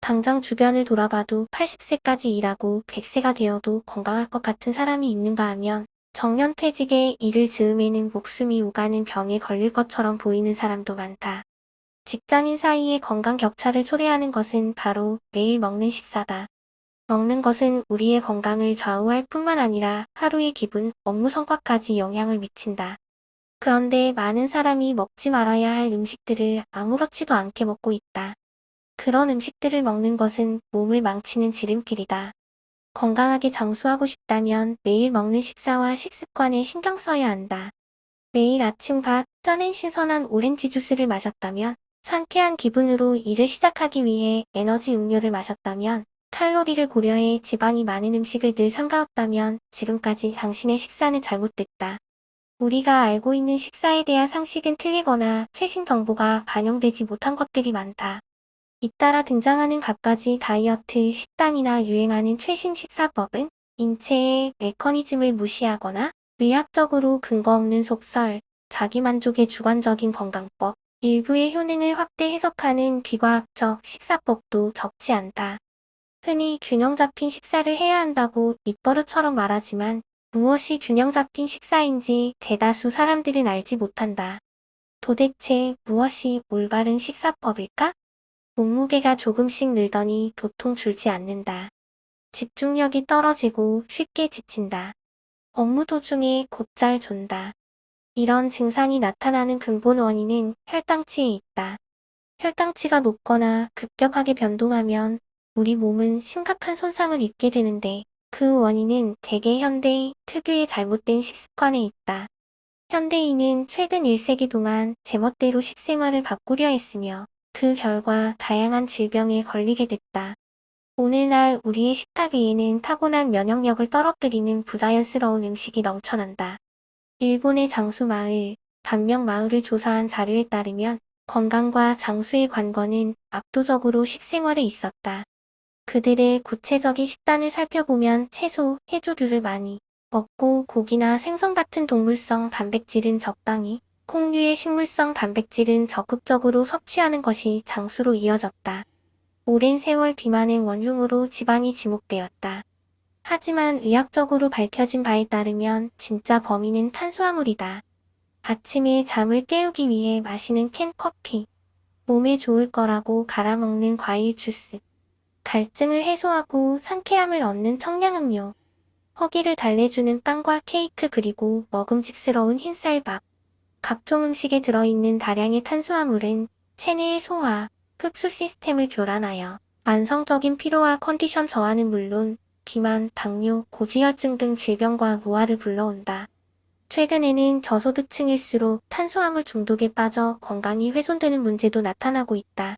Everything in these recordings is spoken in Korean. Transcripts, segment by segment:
당장 주변을 돌아봐도 80세까지 일하고 100세가 되어도 건강할 것 같은 사람이 있는가 하면 정년퇴직에 이를 즈음에는 목숨이 오가는 병에 걸릴 것처럼 보이는 사람도 많다. 직장인 사이의 건강 격차를 초래하는 것은 바로 매일 먹는 식사다. 먹는 것은 우리의 건강을 좌우할 뿐만 아니라 하루의 기분, 업무 성과까지 영향을 미친다. 그런데 많은 사람이 먹지 말아야 할 음식들을 아무렇지도 않게 먹고 있다. 그런 음식들을 먹는 것은 몸을 망치는 지름길이다. 건강하게 장수하고 싶다면 매일 먹는 식사와 식습관에 신경 써야 한다. 매일 아침 갓 짜낸 신선한 오렌지 주스를 마셨다면, 상쾌한 기분으로 일을 시작하기 위해 에너지 음료를 마셨다면, 칼로리를 고려해 지방이 많은 음식을 늘 삼가했다면 지금까지 당신의 식사는 잘못됐다. 우리가 알고 있는 식사에 대한 상식은 틀리거나 최신 정보가 반영되지 못한 것들이 많다. 잇따라 등장하는 갖가지 다이어트, 식단이나 유행하는 최신 식사법은 인체의 메커니즘을 무시하거나 의학적으로 근거 없는 속설, 자기만족의 주관적인 건강법, 일부의 효능을 확대 해석하는 비과학적 식사법도 적지 않다. 흔히 균형 잡힌 식사를 해야 한다고 입버릇처럼 말하지만 무엇이 균형 잡힌 식사인지 대다수 사람들은 알지 못한다. 도대체 무엇이 올바른 식사법일까? 몸무게가 조금씩 늘더니 도통 줄지 않는다. 집중력이 떨어지고 쉽게 지친다. 업무 도중에 곧잘 존다. 이런 증상이 나타나는 근본 원인은 혈당치에 있다. 혈당치가 높거나 급격하게 변동하면 우리 몸은 심각한 손상을 입게 되는데 그 원인은 대개 현대인 특유의 잘못된 식습관에 있다. 현대인은 최근 1세기 동안 제멋대로 식생활을 바꾸려 했으며 그 결과 다양한 질병에 걸리게 됐다. 오늘날 우리의 식탁 위에는 타고난 면역력을 떨어뜨리는 부자연스러운 음식이 넘쳐난다. 일본의 장수 마을, 단명 마을을 조사한 자료에 따르면 건강과 장수의 관건은 압도적으로 식생활에 있었다. 그들의 구체적인 식단을 살펴보면 채소, 해조류를 많이 먹고 고기나 생선 같은 동물성 단백질은 적당히, 콩류의 식물성 단백질은 적극적으로 섭취하는 것이 장수로 이어졌다. 오랜 세월 비만의 원흉으로 지방이 지목되었다. 하지만 의학적으로 밝혀진 바에 따르면 진짜 범인은 탄수화물이다. 아침에 잠을 깨우기 위해 마시는 캔 커피, 몸에 좋을 거라고 갈아먹는 과일 주스, 갈증을 해소하고 상쾌함을 얻는 청량음료, 허기를 달래주는 빵과 케이크 그리고 먹음직스러운 흰쌀밥. 각종 음식에 들어있는 다량의 탄수화물은 체내의 소화, 흡수 시스템을 교란하여 만성적인 피로와 컨디션 저하는 물론 비만, 당뇨, 고지혈증 등 질병과 노화를 불러온다. 최근에는 저소득층일수록 탄수화물 중독에 빠져 건강이 훼손되는 문제도 나타나고 있다.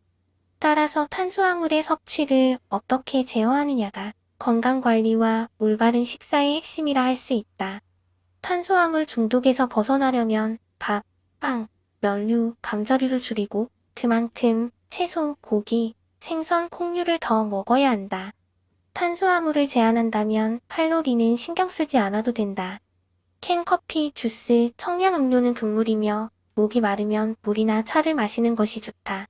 따라서 탄수화물의 섭취를 어떻게 제어하느냐가 건강관리와 올바른 식사의 핵심이라 할 수 있다. 탄수화물 중독에서 벗어나려면 밥, 빵, 면류, 감자류를 줄이고 그만큼 채소, 고기, 생선, 콩류를 더 먹어야 한다. 탄수화물을 제한한다면 칼로리는 신경 쓰지 않아도 된다. 캔커피, 주스, 청량음료는 금물이며 목이 마르면 물이나 차를 마시는 것이 좋다.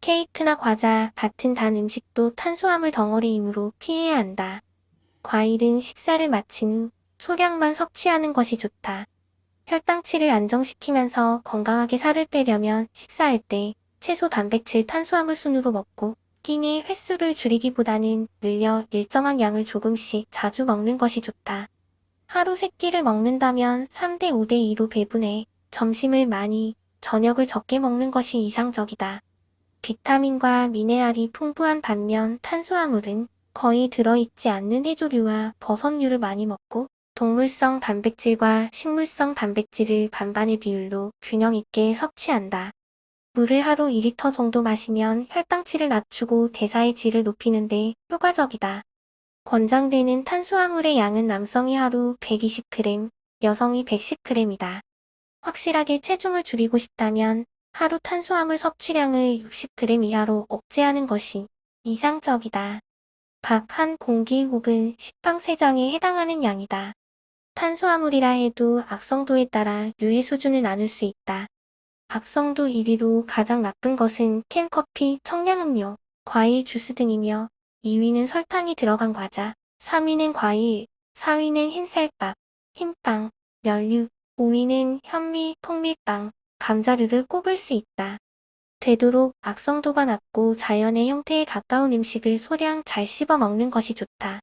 케이크나 과자 같은 단 음식도 탄수화물 덩어리이므로 피해야 한다. 과일은 식사를 마친 후 소량만 섭취하는 것이 좋다. 혈당치를 안정시키면서 건강하게 살을 빼려면 식사할 때 채소 단백질 탄수화물 순으로 먹고 끼니의 횟수를 줄이기보다는 늘려 일정한 양을 조금씩 자주 먹는 것이 좋다. 하루 3끼를 먹는다면 3대 5대 2로 배분해 점심을 많이, 저녁을 적게 먹는 것이 이상적이다. 비타민과 미네랄이 풍부한 반면 탄수화물은 거의 들어있지 않는 해조류와 버섯류를 많이 먹고 동물성 단백질과 식물성 단백질을 반반의 비율로 균형 있게 섭취한다. 물을 하루 2리터 정도 마시면 혈당치를 낮추고 대사의 질을 높이는 데 효과적이다. 권장되는 탄수화물의 양은 남성이 하루 120g, 여성이 110g이다. 확실하게 체중을 줄이고 싶다면 하루 탄수화물 섭취량을 60g 이하로 억제하는 것이 이상적이다. 밥 한 공기 혹은 식빵 3장에 해당하는 양이다. 탄수화물이라 해도 악성도에 따라 유해 수준을 나눌 수 있다. 악성도 1위로 가장 나쁜 것은 캔커피, 청량음료, 과일 주스 등이며 2위는 설탕이 들어간 과자, 3위는 과일, 4위는 흰쌀밥, 흰빵, 면류, 5위는 현미, 통밀빵, 감자류를 꼽을 수 있다. 되도록 악성도가 낮고 자연의 형태에 가까운 음식을 소량 잘 씹어 먹는 것이 좋다.